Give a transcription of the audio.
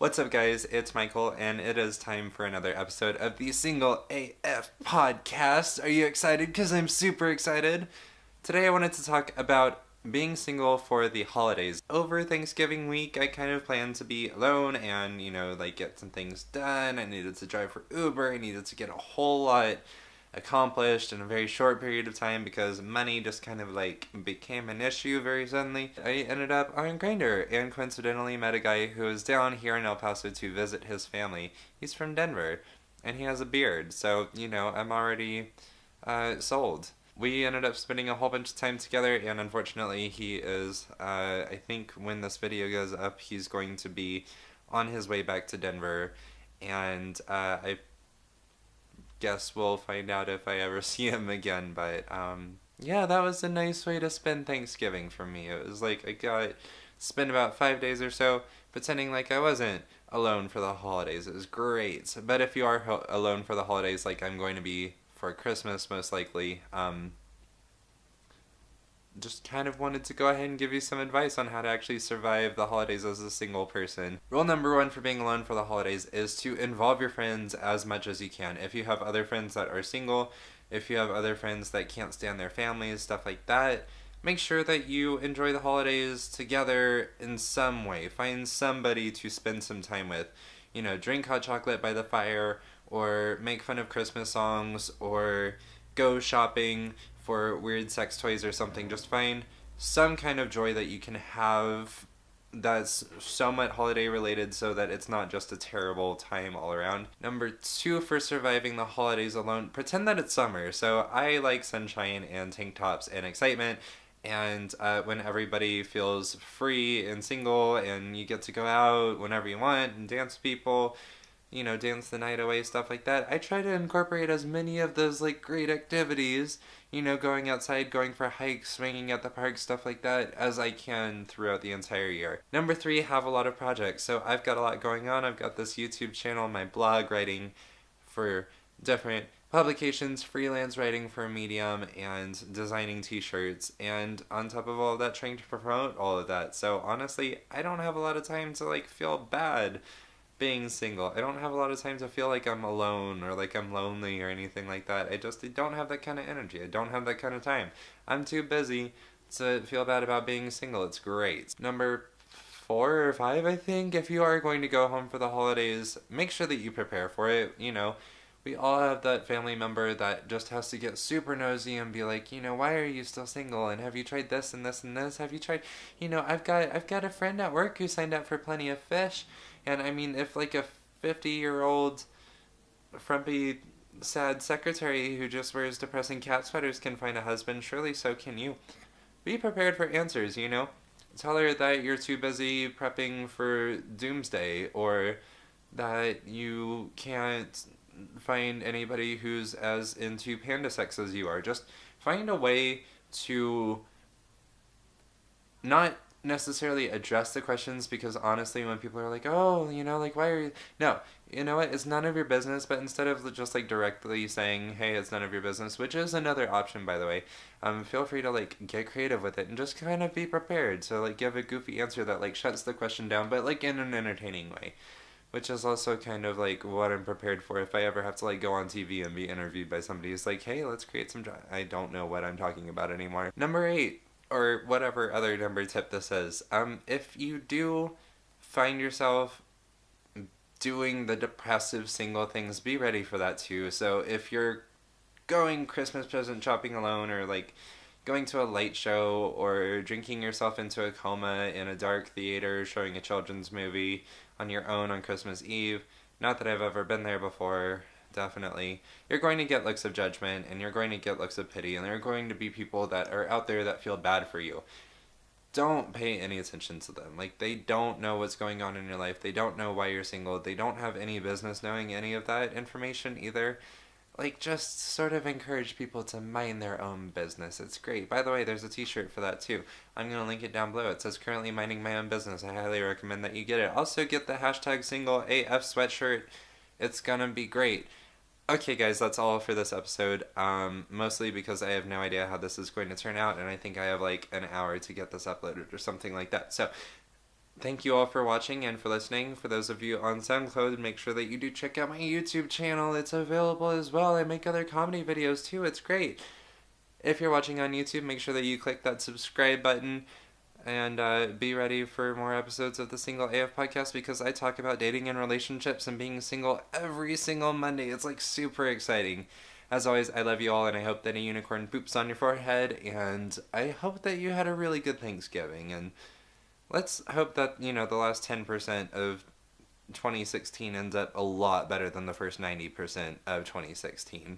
What's up, guys? It's Michael, and it is time for another episode of the Single AF podcast. Are you excited? Because I'm super excited. Today, I wanted to talk about being single for the holidays. Over Thanksgiving week, I kind of planned to be alone and, get some things done. I needed to drive for Uber, I needed to get a whole lot accomplished in a very short period of time because money just kind of became an issue very suddenly. I ended up on Grindr and coincidentally met a guy who was down here in El Paso to visit his family. He's from Denver and he has a beard, so I'm already sold. We ended up spending a whole bunch of time together, and unfortunately he is, I think when this video goes up, he's going to be on his way back to Denver, and I guess we'll find out if I ever see him again. But yeah, that was a nice way to spend Thanksgiving for me. It was like I got spent about 5 days or so pretending like I wasn't alone for the holidays. It was great. But if you are alone for the holidays, like I'm going to be for Christmas most likely, just kind of wanted to go ahead and give you some advice on how to actually survive the holidays as a single person. Rule number one for being alone for the holidays is to involve your friends as much as you can. If you have other friends that are single, if you have other friends that can't stand their families, stuff like that, make sure that you enjoy the holidays together in some way. Find somebody to spend some time with. Drink hot chocolate by the fire, or make fun of Christmas songs, or go shopping for weird sex toys or something. Just find some kind of joy that you can have that's somewhat holiday related so that it's not just a terrible time all around. Number two for surviving the holidays alone, pretend that it's summer. So I like sunshine and tank tops and excitement, and when everybody feels free and single and you get to go out whenever you want and dance with people, dance the night away, stuff like that. I try to incorporate as many of those great activities, going outside, going for hikes, swinging at the park, stuff like that, as I can throughout the entire year. Number three, have a lot of projects. So I've got a lot going on. I've got this YouTube channel, my blog, writing for different publications, freelance writing for Medium, and designing t-shirts, and on top of all of that, trying to promote all of that. So honestly, I don't have a lot of time to feel bad being single. I don't have a lot of time to feel like I'm alone or like I'm lonely or anything like that. I don't have that kind of energy. I don't have that kind of time. I'm too busy to feel bad about being single. It's great. Number 4 or 5, I think, if you are going to go home for the holidays, make sure that you prepare for it. We all have that family member that just has to get super nosy and be like, why are you still single? And have you tried this and this and this? Have you tried, I've got a friend at work who signed up for Plenty of Fish. And I mean, if a 50-year-old frumpy, sad secretary who just wears depressing cat sweaters can find a husband, surely so can you. Be prepared for answers, Tell her that you're too busy prepping for doomsday, or that you can't find anybody who's as into panda sex as you are. Just find a way to not necessarily address the questions, because honestly when people are like, oh, why are you, no, you know what, it's none of your business. But instead of just directly saying, hey, it's none of your business, which is another option, by the way, feel free to get creative with it and just kind of be prepared. So give a goofy answer that shuts the question down, but in an entertaining way, which is also kind of what I'm prepared for if I ever have to go on TV and be interviewed by somebody. It's hey, let's create some I don't know what I'm talking about anymore. Number 8, or whatever other number tip this is, if you do find yourself doing the depressive single things, be ready for that too. So if you're going Christmas present shopping alone, or going to a light show, or drinking yourself into a coma in a dark theater showing a children's movie on your own on Christmas Eve, not that I've ever been there before, definitely, you're going to get looks of judgment, and you're going to get looks of pity, and there are going to be people that are out there that feel bad for you. Don't pay any attention to them. They don't know what's going on in your life. They don't know why you're single. They don't have any business knowing any of that information either. Just sort of encourage people to mind their own business. It's great. By the way, there's a t-shirt for that too. I'm going to link it down below. It says currently minding my own business. I highly recommend that you get it. Also get the hashtag single AF sweatshirt. It's gonna be great. Okay guys, that's all for this episode, mostly because I have no idea how this is going to turn out, and I think I have an hour to get this uploaded or something like that. So Thank you all for watching and for listening. For those of you on SoundCloud, make sure that you do check out my YouTube channel. It's available as well. I make other comedy videos too. It's great. If you're watching on YouTube, make sure that you click that subscribe button and be ready for more episodes of the Single AF podcast, because I talk about dating and relationships and being single every single Monday. It's like super exciting. As always, I love you all, and I hope that a unicorn poops on your forehead, and I hope that you had a really good Thanksgiving, and let's hope that, the last 10% of 2016 ends up a lot better than the first 90% of 2016.